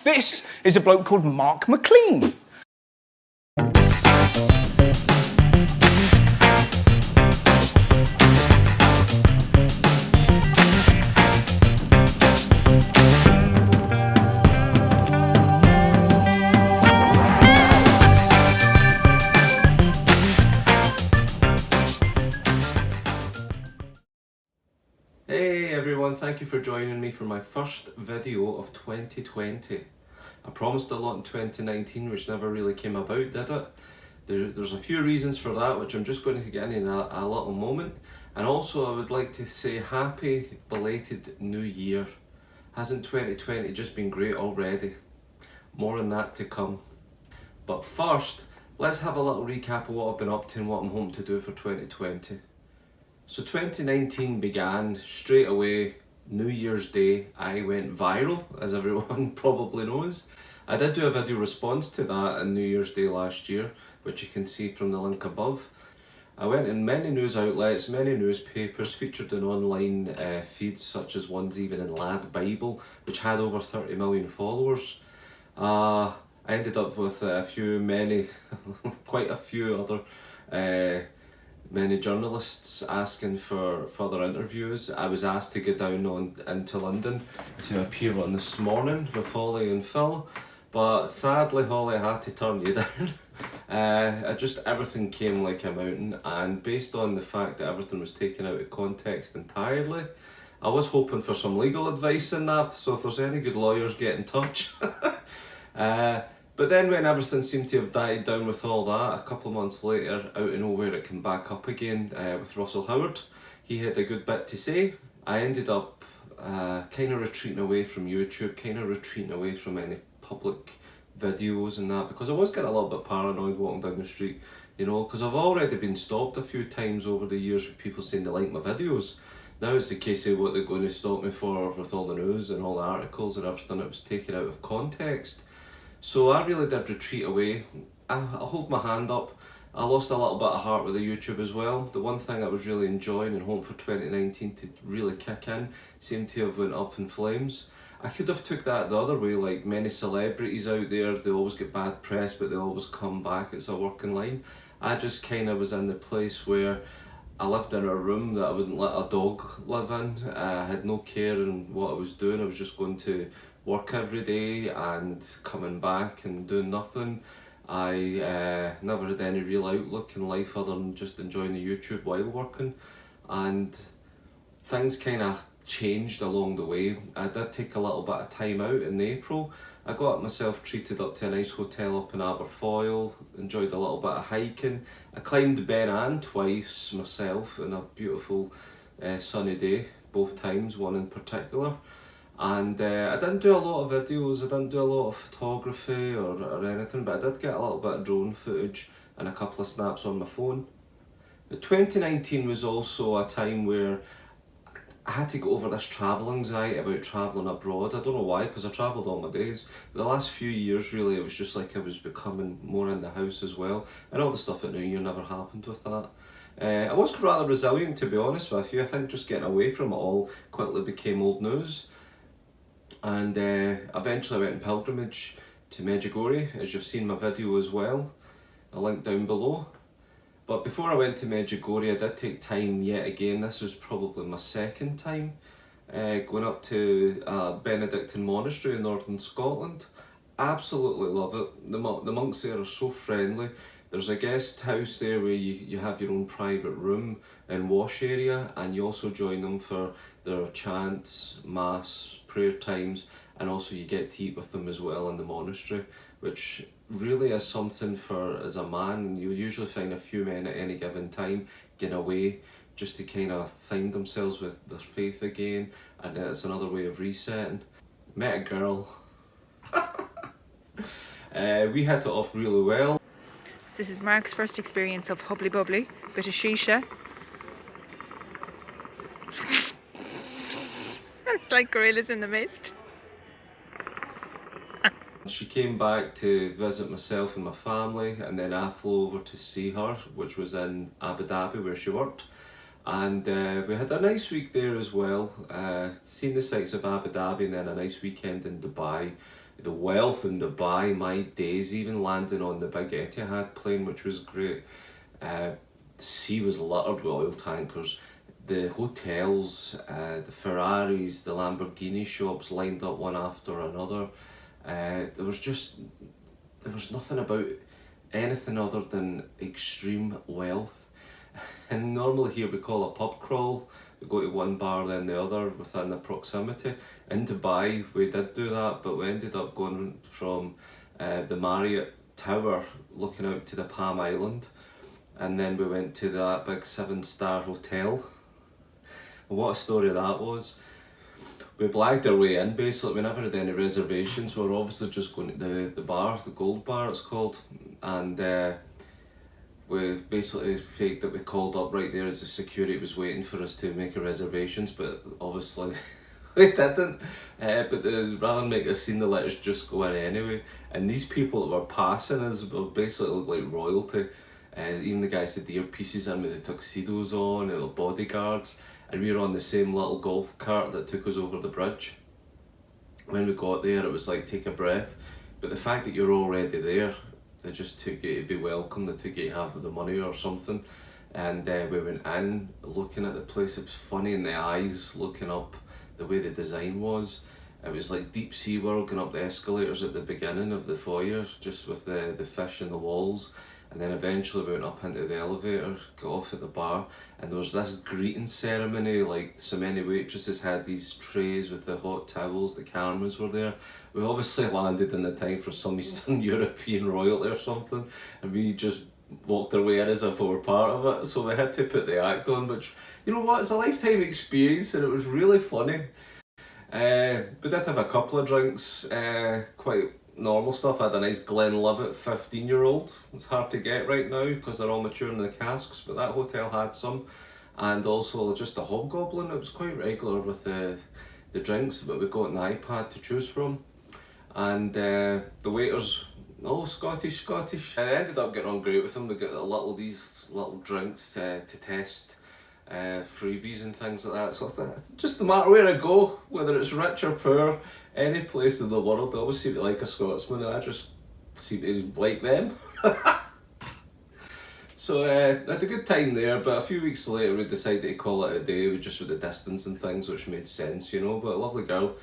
This is a bloke called Mark McLean. Hey everyone, thank you for joining me for my first video of 2020. I promised a lot in 2019 which never really came about, did it? There's a few reasons for that which I'm just going to get in a little moment. And also I would like to say happy belated new year. Hasn't 2020 just been great already? More on that to come. But first, let's have a little recap of what I've been up to and what I'm hoping to do for 2020. So 2019 began straight away. New Year's Day I went viral, as everyone probably knows. I did do a video response to that on New Year's Day last year, which you can see from the link above. I went in many news outlets, many newspapers, featured in online feeds such as ones even in Lad Bible, which had over 30 million followers. I ended up with quite a few other many journalists asking for further interviews. I was asked to go down into London to appear on This Morning with Holly and Phil, but sadly Holly had to turn you down. Everything came like a mountain, and based on the fact that everything was taken out of context entirely, I was hoping for some legal advice in that, so if there's any good lawyers, get in touch. But then when everything seemed to have died down with all that, a couple of months later, out of nowhere it came back up again with Russell Howard. He had a good bit to say. I ended up kind of retreating away from YouTube, kind of retreating away from any public videos and that, because I was getting a little bit paranoid walking down the street, you know, because I've already been stopped a few times over the years with people saying they like my videos. Now it's the case of what they're going to stop me for with all the news and all the articles and everything that was taken out of context. So I really did retreat away. I hold my hand up. I lost a little bit of heart with the YouTube as well. The one thing I was really enjoying and hoping for 2019 to really kick in seemed to have went up in flames. I could have took that the other way, like many celebrities out there, they always get bad press but they always come back, it's a working line. I just kind of was in the place where I lived in a room that I wouldn't let a dog live in. I had no care in what I was doing. I was just going to work every day and coming back and doing nothing. I never had any real outlook in life other than just enjoying the YouTube while working, and things kind of changed along the way. I did take a little bit of time out in April. I got myself treated up to a nice hotel up in Aberfoyle, enjoyed a little bit of hiking. I climbed Ben Ann twice myself in a beautiful sunny day, both times, one in particular. And I didn't do a lot of videos, I didn't do a lot of photography or anything, but I did get a little bit of drone footage and a couple of snaps on my phone. But 2019 was also a time where I had to get over this travel anxiety about travelling abroad. I don't know why, because I travelled all my days. The last few years really it was just like I was becoming more in the house as well, and all the stuff at New Year never happened with that. I was rather resilient, to be honest with you. I think just getting away from it all quickly became old news. And eventually I went in pilgrimage to Medjugorje, as you've seen my video as well, a link down below. But before I went to Medjugorje I did take time yet again. This was probably my second time going up to a Benedictine monastery in northern Scotland. Absolutely love it. The monks there are so friendly. There's a guest house there where you have your own private room and wash area, and you also join them for their chants, mass, prayer times, and also you get to eat with them as well in the monastery, which really is something for, as a man, you'll usually find a few men at any given time getting away just to kind of find themselves with their faith again, and it's another way of resetting. Met a girl. We hit it off really well. So this is Mark's first experience of hubbly bubbly, bit of shisha. It's like gorillas in the mist. She came back to visit myself and my family, and then I flew over to see her, which was in Abu Dhabi where she worked. And we had a nice week there as well. Seen the sights of Abu Dhabi and then a nice weekend in Dubai. The wealth in Dubai, my days, even landing on the big Etihad plane, which was great. The sea was littered with oil tankers. The hotels, the Ferraris, the Lamborghini shops lined up one after another. There was nothing about anything other than extreme wealth. And normally here we call a pub crawl. We go to one bar then the other within the proximity. In Dubai we did do that, but we ended up going from the Marriott Tower looking out to the Palm Island, and then we went to that big 7-star hotel. And what a story that was. We blagged our way in basically, we never had any reservations. We were obviously just going to the bar, the Gold Bar it's called, and we basically faked that we called up right there as the security was waiting for us to make our reservations, but obviously we didn't. But rather than make a scene, they let us just go in anyway. And these people that were passing us were basically looked like royalty. Even the guys had earpieces in with the tuxedos on, and the bodyguards, and we were on the same little golf cart that took us over the bridge. When we got there, it was like take a breath, but the fact that you're already there, they just took you to be welcome, they took you to have the money or something. And we went in, looking at the place. It was funny in the eyes, looking up, the way the design was. It was like deep sea world, going up the escalators at the beginning of the foyer, just with the fish in the walls. And then eventually we went up into the elevator, got off at the bar, and there was this greeting ceremony, like so many waitresses had these trays with the hot towels, the cameras were there. We obviously landed in the time for some Eastern European royalty or something, and we just walked our way in as if we were part of it, so we had to put the act on, which, you know what, it's a lifetime experience and it was really funny. We did have a couple of drinks, quite normal stuff. I had a nice Glenlivet 15-year-old. It's hard to get right now because they're all mature in the casks, but that hotel had some. And also just the Hobgoblin, it was quite regular with the drinks, but we got an iPad to choose from. And the waiters, all Scottish. I ended up getting on great with them. We got these little drinks to test, freebies and things like that. So it's just no matter where I go, whether it's rich or poor, any place in the world, I always seem to like a Scotsman, and I just seem to like them. So I had a good time there, but a few weeks later we decided to call it a day, just with the distance and things, which made sense, you know, but a lovely girl.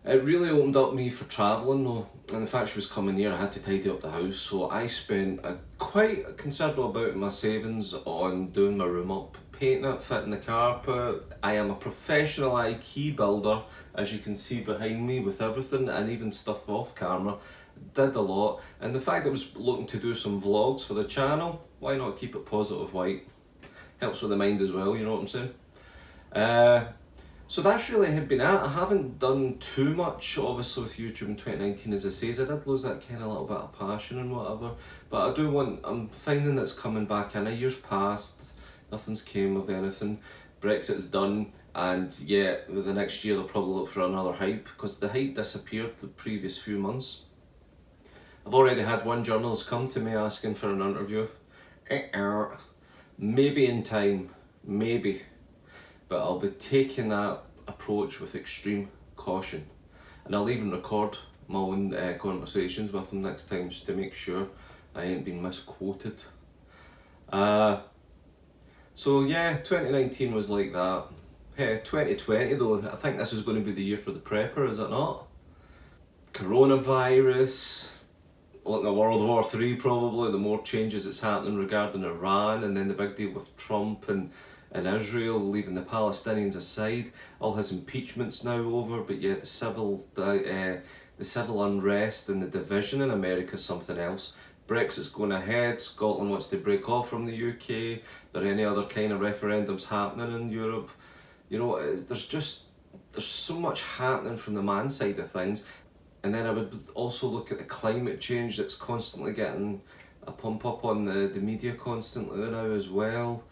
It really opened up me for travelling though, and the fact she was coming here, I had to tidy up the house, so I spent quite a considerable amount of my savings on doing my room up, painting it, fitting the carpet. I am a professional IKEA builder, as you can see behind me, with everything, and even stuff off camera. Did a lot, and the fact that I was looking to do some vlogs for the channel, why not keep it positive white? Helps with the mind as well, you know what I'm saying? So that's really been it. I haven't done too much, obviously, with YouTube in 2019, as I say. I did lose that kind of little bit of passion and whatever. But I'm finding that it's coming back in. A year's passed, nothing's came of anything. Brexit's done, and yeah, the next year they'll probably look for another hype, because the hype disappeared the previous few months. I've already had one journalist come to me asking for an interview. Maybe in time, maybe. But I'll be taking that approach with extreme caution, and I'll even record my own conversations with them next time, just to make sure I ain't been misquoted. So yeah, 2019 was like that. Hey, 2020 though, I think this is going to be the year for the prepper, is it not? Coronavirus, looking at World War III probably, the more changes that's happening regarding Iran, and then the big deal with Trump and Israel, leaving the Palestinians aside. All his impeachment's now over, but yet the civil unrest and the division in America is something else. Brexit's going ahead, Scotland wants to break off from the UK, there are any other kind of referendums happening in Europe. You know, there's so much happening from the man side of things. And then I would also look at the climate change that's constantly getting a pump up on the media constantly now as well.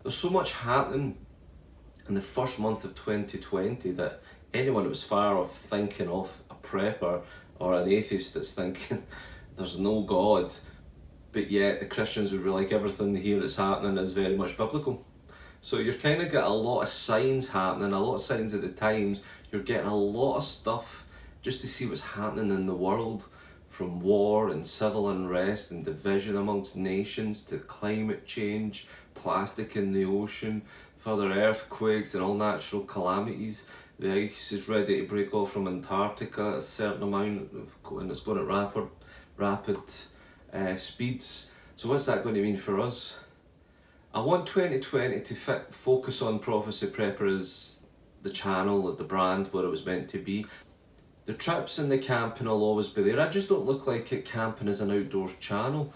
There's so much happening in the first month of 2020 that anyone who was far off thinking of a prepper or an atheist that's thinking there's no God, but yet the Christians would be like, everything here that's happening is very much biblical. So you're kind of got a lot of signs happening, a lot of signs at the times. You're getting a lot of stuff just to see what's happening in the world, from war and civil unrest and division amongst nations to climate change, plastic in the ocean, further earthquakes and all natural calamities. The ice is ready to break off from Antarctica at a certain amount and it's going at rapid speeds. So what's that going to mean for us? I want 2020 to focus on Prophecy Prepper as the channel, the brand, where it was meant to be. The trips and the camping will always be there. I just don't look like it camping as an outdoors channel.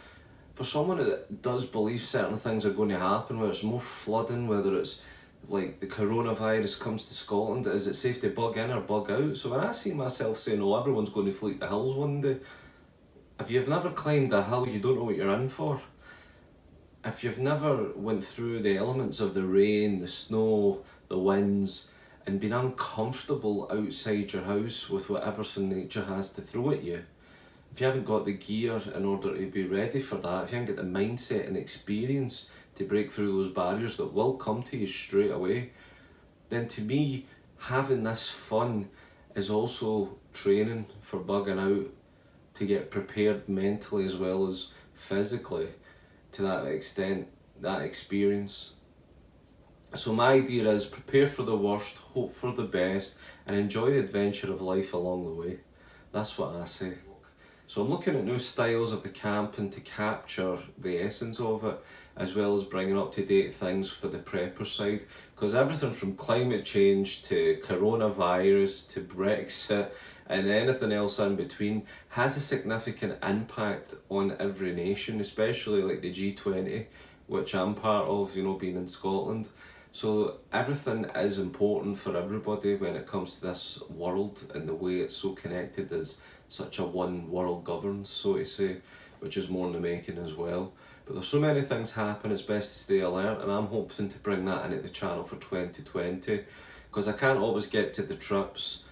For someone that does believe certain things are going to happen, whether it's more flooding, whether it's like the coronavirus comes to Scotland, is it safe to bug in or bug out? So when I see myself saying, oh, everyone's going to flee the hills one day, if you've never climbed a hill, you don't know what you're in for. If you've never went through the elements of the rain, the snow, the winds, and been uncomfortable outside your house with whatever nature has to throw at you, if you haven't got the gear in order to be ready for that, if you haven't got the mindset and experience to break through those barriers that will come to you straight away, then to me, having this fun is also training for bugging out, to get prepared mentally as well as physically to that extent, that experience. So my idea is prepare for the worst, hope for the best, and enjoy the adventure of life along the way. That's what I say. So I'm looking at new styles of the camping to capture the essence of it, as well as bringing up to date things for the prepper side, because everything from climate change to coronavirus to Brexit and anything else in between has a significant impact on every nation, especially like the G20, which I'm part of, you know, being in Scotland. So everything is important for everybody when it comes to this world and the way it's so connected as such a one world governs, so to say, which is more in the making as well. But there's so many things happen, it's best to stay alert, and I'm hoping to bring that into the channel for 2020, because I can't always get to the trips,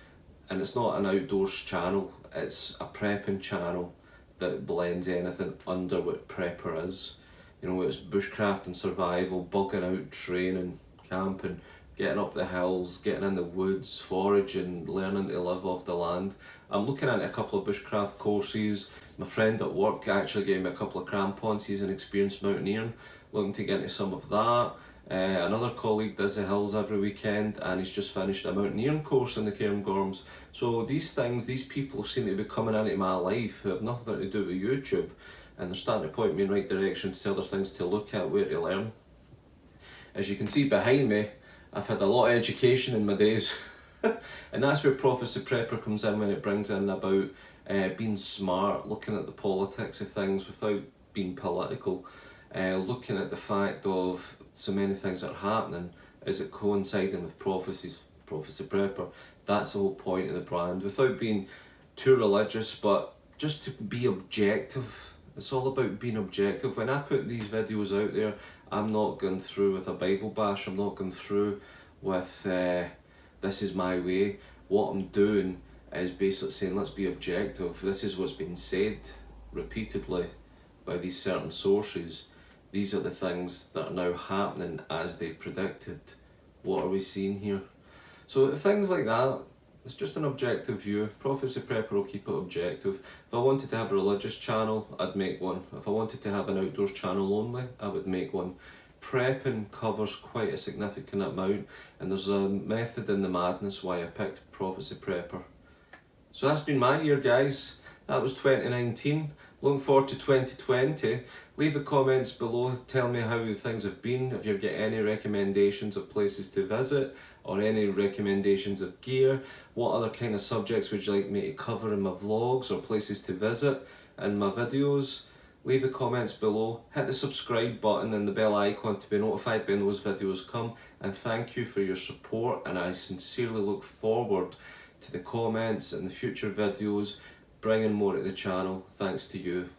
and it's not an outdoors channel, it's a prepping channel that blends anything under what prepper is. You know, it's bushcraft and survival, bugging out, training, camping, getting up the hills, getting in the woods, foraging, learning to live off the land. I'm looking at a couple of bushcraft courses. My friend at work actually gave me a couple of crampons. He's an experienced mountaineer, looking to get into some of that. Another colleague does the hills every weekend and he's just finished a mountaineering course in the Cairngorms. So these things, these people seem to be coming into my life who have nothing to do with YouTube, and they're starting to point me in the right directions to other things to look at, where to learn. As you can see behind me, I've had a lot of education in my days. And that's where Prophecy Prepper comes in, when it brings in about being smart, looking at the politics of things without being political, looking at the fact of so many things that are happening, is it coinciding with Prophecy Prepper. That's the whole point of the brand, without being too religious, but just to be objective. It's all about being objective. When I put these videos out there, I'm not going through with a Bible bash, I'm not going through with this is my way. What I'm doing is basically saying, let's be objective. This is what's been said repeatedly by these certain sources. These are the things that are now happening as they predicted. What are we seeing here? So things like that, it's just an objective view. Prophecy Prepper will keep it objective. If I wanted to have a religious channel, I'd make one. If I wanted to have an outdoors channel only, I would make one. Prepping covers quite a significant amount, and there's a method in the madness why I picked Prophecy Prepper. So that's been my year, guys. That was 2019. Looking forward to 2020. Leave the comments below, tell me how things have been, if you've got any recommendations of places to visit, or any recommendations of gear. What other kind of subjects would you like me to cover in my vlogs, or places to visit in my videos? Leave the comments below, hit the subscribe button and the bell icon to be notified when those videos come, and thank you for your support, and I sincerely look forward to the comments and the future videos, bringing more to the channel thanks to you.